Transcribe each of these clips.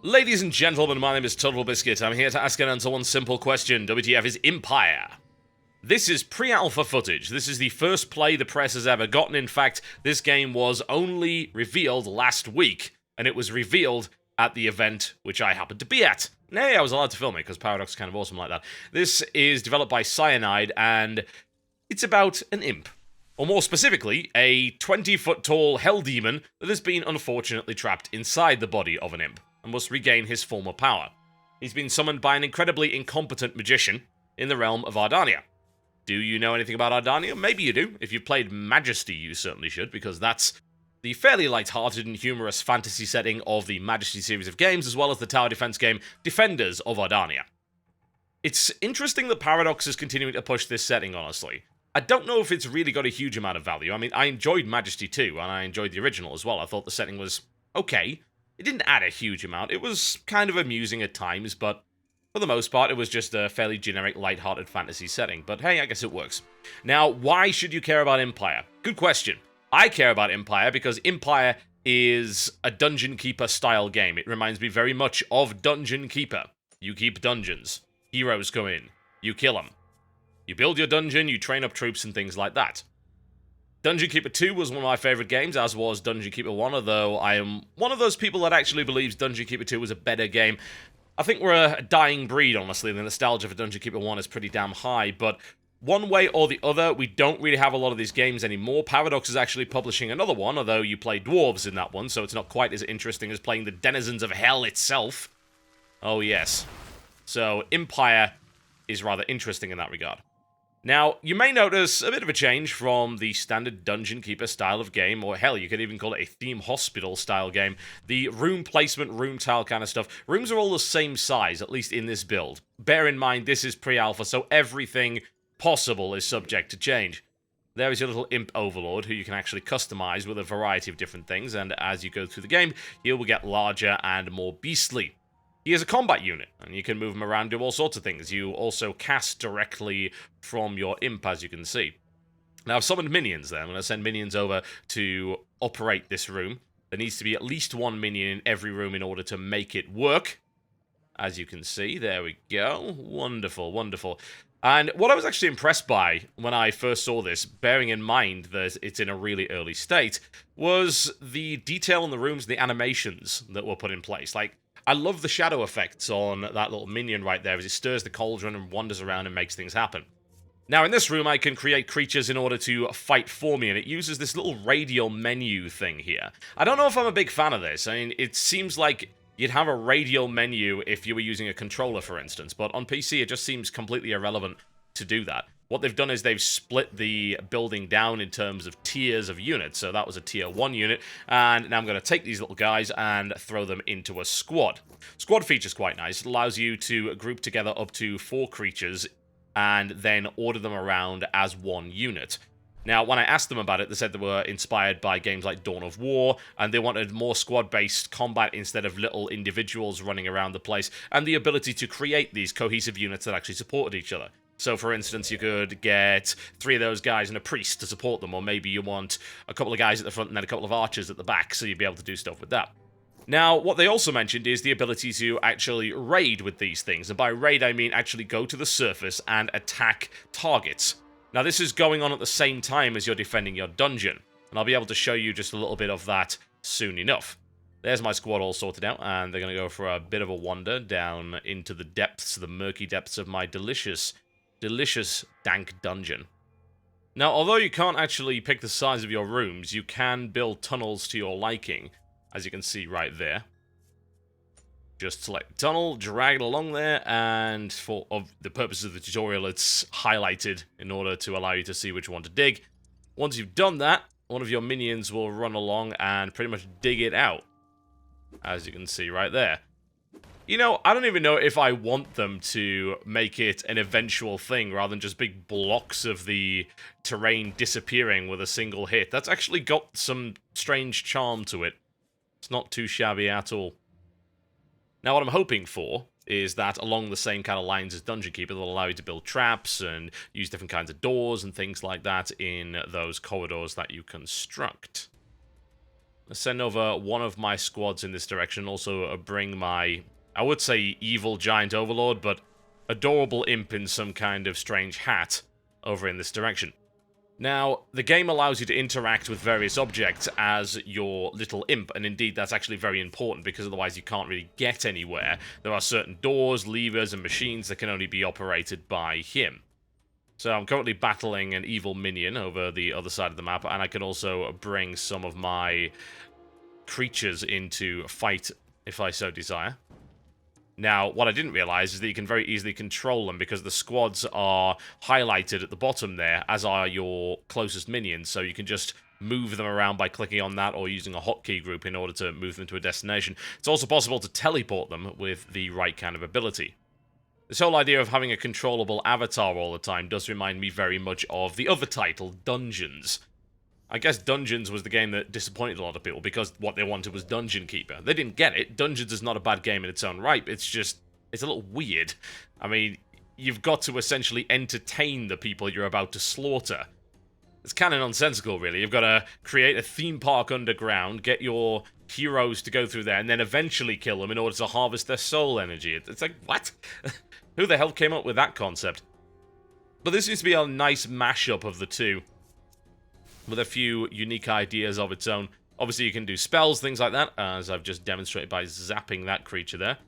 Ladies and gentlemen, my name is Total Biscuit. I'm here to ask and answer one simple question. WTF is Empire. This is pre-alpha footage. This is the first play the press has ever gotten. In fact, this game was only revealed last week, and it was revealed at the event which I happened to be at. Nay, I was allowed to film it because Paradox is kind of awesome like that. This is developed by Cyanide, and it's about an imp. Or more specifically, a 20-foot tall hell demon that has been unfortunately trapped inside the body of an imp and must regain his former power. He's been summoned by an incredibly incompetent magician in the realm of Ardania. Do you know anything about Ardania? Maybe you do. If you've played Majesty, you certainly should, because that's the fairly light-hearted and humorous fantasy setting of the Majesty series of games, as well as the tower defense game Defenders of Ardania. It's interesting that Paradox is continuing to push this setting, honestly. I don't know if it's really got a huge amount of value. I mean, I enjoyed Majesty 2, and I enjoyed the original as well. I thought the setting was okay. It didn't add a huge amount. It was kind of amusing at times, but for the most part, it was just a fairly generic, light-hearted fantasy setting. But hey, I guess it works. Now, why should you care about Empire? Good question. I care about Empire because Empire is a Dungeon Keeper-style game. It reminds me very much of Dungeon Keeper. You keep dungeons. Heroes come in. You kill them. You build your dungeon, you train up troops and things like that. Dungeon Keeper 2 was one of my favourite games, as was Dungeon Keeper 1, although I am one of those people that actually believes Dungeon Keeper 2 was a better game. I think we're a dying breed, honestly. The nostalgia for Dungeon Keeper 1 is pretty damn high, but one way or the other, we don't really have a lot of these games anymore. Paradox is actually publishing another one, although you play dwarves in that one, so it's not quite as interesting as playing the Denizens of Hell itself. Oh yes. So, Empire is rather interesting in that regard. Now, you may notice a bit of a change from the standard Dungeon Keeper style of game, or hell, you could even call it a theme hospital style game. The room placement, room tile kind of stuff. Rooms are all the same size, at least in this build. Bear in mind, this is pre-alpha, so everything possible is subject to change. There is your little imp overlord, who you can actually customize with a variety of different things, and as you go through the game, he will get larger and more beastly. He is a combat unit, and you can move him around, do all sorts of things. You also cast directly from your imp, as you can see. Now, I've summoned minions there. I'm going to send minions over to operate this room. There needs to be at least one minion in every room in order to make it work. As you can see, there we go. Wonderful, wonderful. And what I was actually impressed by when I first saw this, bearing in mind that it's in a really early state, was the detail in the rooms and the animations that were put in place. Like, I love the shadow effects on that little minion right there as it stirs the cauldron and wanders around and makes things happen. Now, in this room, I can create creatures in order to fight for me, and it uses this little radial menu thing here. I don't know if I'm a big fan of this. I mean, it seems like you'd have a radial menu if you were using a controller, for instance, but on PC, it just seems completely irrelevant to do that. What they've done is they've split the building down in terms of tiers of units. So that was a tier 1 unit, and now I'm going to take these little guys and throw them into a squad. Squad feature's quite nice. It allows you to group together up to 4 creatures and then order them around as one unit. Now, when I asked them about it, they said they were inspired by games like Dawn of War, and they wanted more squad-based combat instead of little individuals running around the place, and the ability to create these cohesive units that actually supported each other. So, for instance, you could get 3 of those guys and a priest to support them, or maybe you want a couple of guys at the front and then a couple of archers at the back, so you'd be able to do stuff with that. Now, what they also mentioned is the ability to actually raid with these things, and by raid I mean actually go to the surface and attack targets. Now, this is going on at the same time as you're defending your dungeon, and I'll be able to show you just a little bit of that soon enough. There's my squad all sorted out, and they're going to go for a bit of a wander down into the depths, the murky depths of my delicious dank dungeon. Now, although you can't actually pick the size of your rooms, you can build tunnels to your liking, as you can see right there. Just select the tunnel, drag it along there, and for the purposes of the tutorial, it's highlighted in order to allow you to see which one to dig. Once you've done that, one of your minions will run along and pretty much dig it out, as you can see right there. You know, I don't even know if I want them to make it an eventual thing rather than just big blocks of the terrain disappearing with a single hit. That's actually got some strange charm to it. It's not too shabby at all. Now, what I'm hoping for is that along the same kind of lines as Dungeon Keeper, they'll allow you to build traps and use different kinds of doors and things like that in those corridors that you construct. send over one of my squads in this direction. Also bring my, I would say evil giant overlord, but adorable imp in some kind of strange hat over in this direction. Now, the game allows you to interact with various objects as your little imp, and indeed that's actually very important because otherwise you can't really get anywhere. There are certain doors, levers, and machines that can only be operated by him. So I'm currently battling an evil minion over the other side of the map, and I can also bring some of my creatures into fight if I so desire. Now, what I didn't realize is that you can very easily control them because the squads are highlighted at the bottom there, as are your closest minions, so you can just move them around by clicking on that or using a hotkey group in order to move them to a destination. It's also possible to teleport them with the right kind of ability. This whole idea of having a controllable avatar all the time does remind me very much of the other title, Dungeons. I guess Dungeons was the game that disappointed a lot of people because what they wanted was Dungeon Keeper. They didn't get it. Dungeons is not a bad game in its own right. It's just, it's a little weird. I mean, you've got to essentially entertain the people you're about to slaughter. It's kind of nonsensical, really. You've got to create a theme park underground, get your heroes to go through there, and then eventually kill them in order to harvest their soul energy. It's like, what? Who the hell came up with that concept? But this seems to be a nice mashup of the two, with a few unique ideas of its own. Obviously, you can do spells, things like that, as I've just demonstrated by zapping that creature there.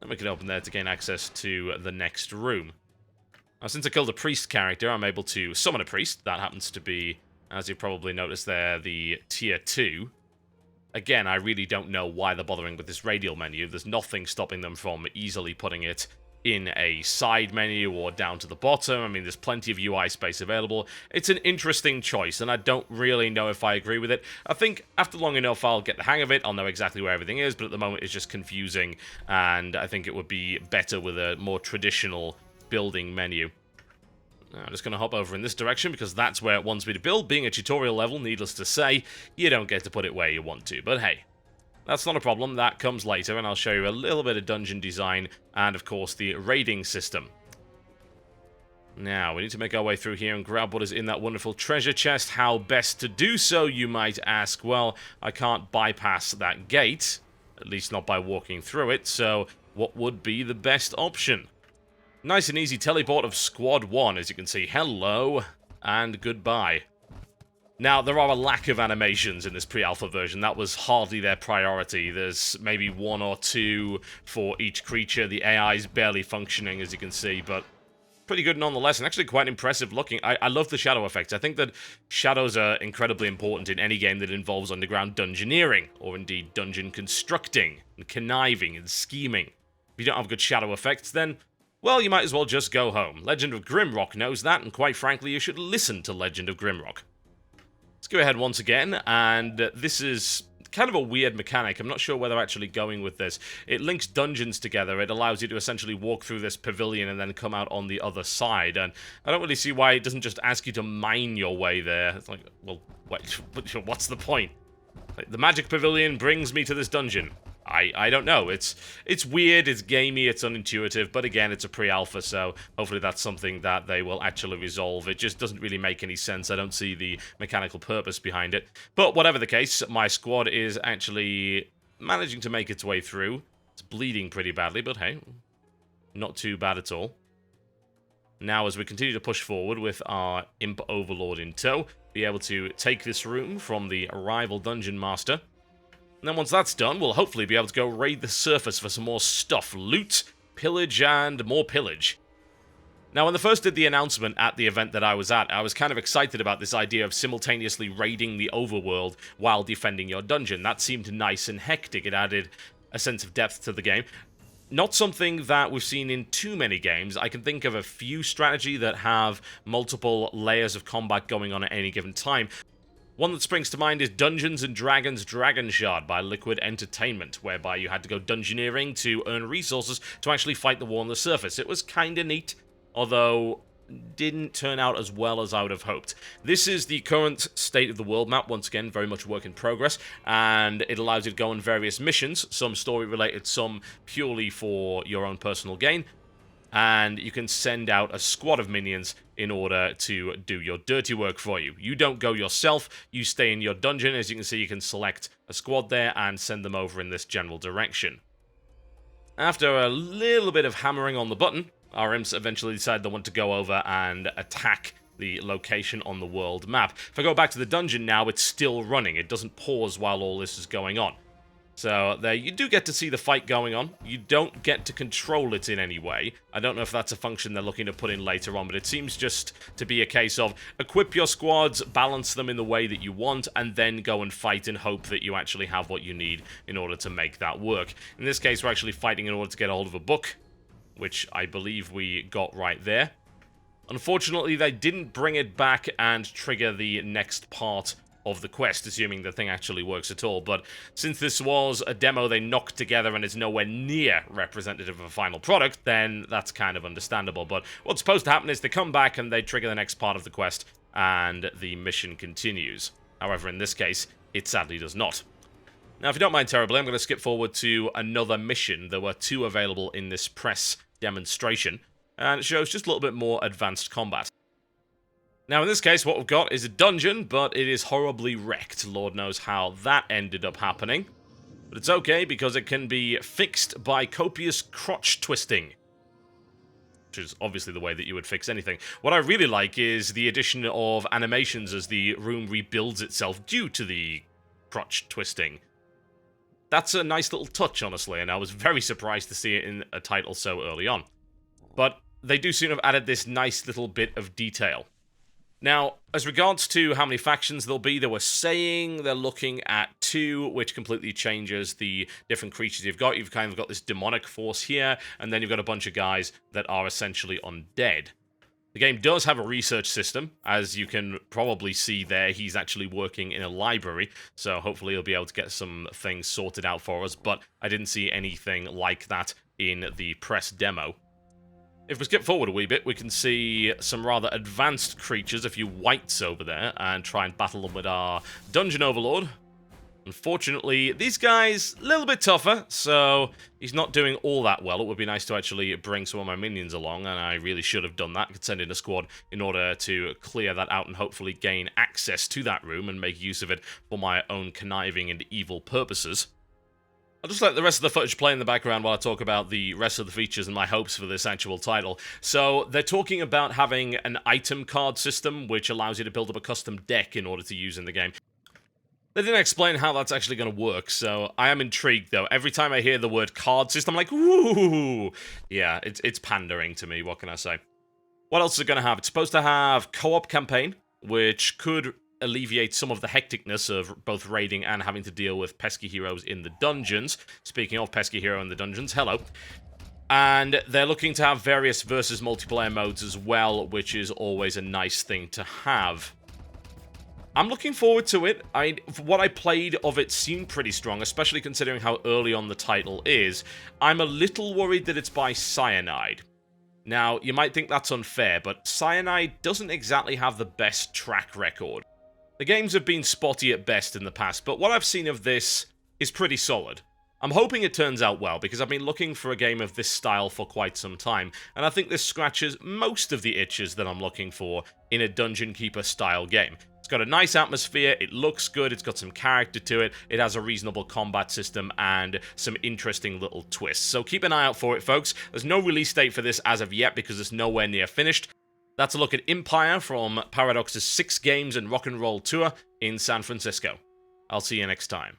And we can open there to gain access to the next room. Now, since I killed a priest character, I'm able to summon a priest. That happens to be, as you probably noticed there, the tier 2. Again, I really don't know why they're bothering with this radial menu. There's nothing stopping them from easily putting it in a side menu or down to the bottom. I mean, there's plenty of UI space available. It's an interesting choice, and I don't really know if I agree with it. I think after long enough, I'll get the hang of it. I'll know exactly where everything is, but at the moment, it's just confusing, and I think it would be better with a more traditional building menu. Now, I'm just going to hop over in this direction, because that's where it wants me to build. Being a tutorial level, needless to say, you don't get to put it where you want to, but hey. That's not a problem, that comes later, and I'll show you a little bit of dungeon design, and of course the raiding system. Now, we need to make our way through here and grab what is in that wonderful treasure chest. How best to do so, you might ask? Well, I can't bypass that gate, at least not by walking through it, so what would be the best option? Nice and easy teleport of Squad 1, as you can see. Hello, and goodbye. Now, there are a lack of animations in this pre-alpha version. That was hardly their priority. There's maybe one or two for each creature. The AI is barely functioning, as you can see, but pretty good nonetheless, and actually quite impressive looking. I love the shadow effects. I think that shadows are incredibly important in any game that involves underground dungeoneering, or indeed dungeon constructing, and conniving, and scheming. If you don't have good shadow effects, then, well, you might as well just go home. Legend of Grimrock knows that, and quite frankly, you should listen to Legend of Grimrock. Let's go ahead once again, and this is kind of a weird mechanic. I'm not sure where they're actually going with this. It links dungeons together. It allows you to essentially walk through this pavilion and then come out on the other side, and I don't really see why it doesn't just ask you to mine your way there. It's like, well, what's the point? Like, the magic pavilion brings me to this dungeon. I don't know. It's weird, it's gamey, it's unintuitive, but again, it's a pre-alpha, so hopefully that's something that they will actually resolve. It just doesn't really make any sense. I don't see the mechanical purpose behind it. But whatever the case, my squad is actually managing to make its way through. It's bleeding pretty badly, but hey, not too bad at all. Now, as we continue to push forward with our Imp Overlord in tow, be able to take this room from the rival Dungeon Master. And then once that's done, we'll hopefully be able to go raid the surface for some more stuff. Loot, pillage, and more pillage. Now, when they first did the announcement at the event that I was at, I was kind of excited about this idea of simultaneously raiding the overworld while defending your dungeon. That seemed nice and hectic. It added a sense of depth to the game. Not something that we've seen in too many games. I can think of a few strategy that have multiple layers of combat going on at any given time. One that springs to mind is Dungeons & Dragons Dragonshard by Liquid Entertainment, whereby you had to go dungeoneering to earn resources to actually fight the war on the surface. It was kinda neat, although didn't turn out as well as I would have hoped. This is the current state of the world map, once again, very much work in progress, and it allows you to go on various missions, some story-related, some purely for your own personal gain. and you can send out a squad of minions in order to do your dirty work for you. You don't go yourself, you stay in your dungeon. As you can see, you can select a squad there and send them over in this general direction. After a little bit of hammering on the button, our imps eventually decide they want to go over and attack the location on the world map. If I go back to the dungeon now, it's still running. It doesn't pause while all this is going on. So there you do get to see the fight going on. You don't get to control it in any way. I don't know if that's a function they're looking to put in later on, but it seems just to be a case of equip your squads, balance them in the way that you want, and then go and fight and hope that you actually have what you need in order to make that work. In this case, we're actually fighting in order to get a hold of a book, which I believe we got right there. Unfortunately, they didn't bring it back and trigger the next part of the quest, assuming the thing actually works at all. But since this was a demo they knocked together and is nowhere near representative of a final product, then that's kind of understandable. But what's supposed to happen is they come back and they trigger the next part of the quest, and the mission continues. However, in this case, it sadly does not. Now, if you don't mind terribly, I'm going to skip forward to another mission. There were 2 available in this press demonstration, and it shows just a little bit more advanced combat. Now, in this case, what we've got is a dungeon, but it is horribly wrecked. Lord knows how that ended up happening. But it's okay, because it can be fixed by copious crotch twisting, which is obviously the way that you would fix anything. What I really like is the addition of animations as the room rebuilds itself due to the crotch twisting. That's a nice little touch, honestly, and I was very surprised to see it in a title so early on. But they do seem to have added this nice little bit of detail. Now, as regards to how many factions there'll be, they were saying they're looking at 2, which completely changes the different creatures you've got. You've kind of got this demonic force here, and then you've got a bunch of guys that are essentially undead. The game does have a research system. As you can probably see there, he's actually working in a library, so hopefully he'll be able to get some things sorted out for us, but I didn't see anything like that in the press demo. If we skip forward a wee bit, we can see some rather advanced creatures, a few wights over there, and try and battle them with our Dungeon Overlord. Unfortunately, these guys, a little bit tougher, so he's not doing all that well. It would be nice to actually bring some of my minions along, and I really should have done that. I could send in a squad in order to clear that out and hopefully gain access to that room and make use of it for my own conniving and evil purposes. I'll just let the rest of the footage play in the background while I talk about the rest of the features and my hopes for this actual title. So, they're talking about having an item card system, which allows you to build up a custom deck in order to use in the game. They didn't explain how that's actually going to work, so I am intrigued, though. Every time I hear the word card system, I'm like, ooh! Yeah, it's pandering to me, what can I say? What else is it going to have? It's supposed to have co-op campaign, which could alleviate some of the hecticness of both raiding and having to deal with pesky heroes in the dungeons. Speaking of pesky hero in the dungeons, hello. And they're looking to have various versus multiplayer modes as well, which is always a nice thing to have. I'm looking forward to it. What I played of it seemed pretty strong, especially considering how early on the title is. I'm a little worried that it's by Cyanide. Now, you might think that's unfair, but Cyanide doesn't exactly have the best track record. The games have been spotty at best in the past, but what I've seen of this is pretty solid. I'm hoping it turns out well, because I've been looking for a game of this style for quite some time, and I think this scratches most of the itches that I'm looking for in a Dungeon Keeper style game. It's got a nice atmosphere, it looks good, it's got some character to it, it has a reasonable combat system, and some interesting little twists. So keep an eye out for it, folks. There's no release date for this as of yet, because it's nowhere near finished. That's a look at Empire from Paradox's 6 Games and Rock and Roll Tour in San Francisco. I'll see you next time.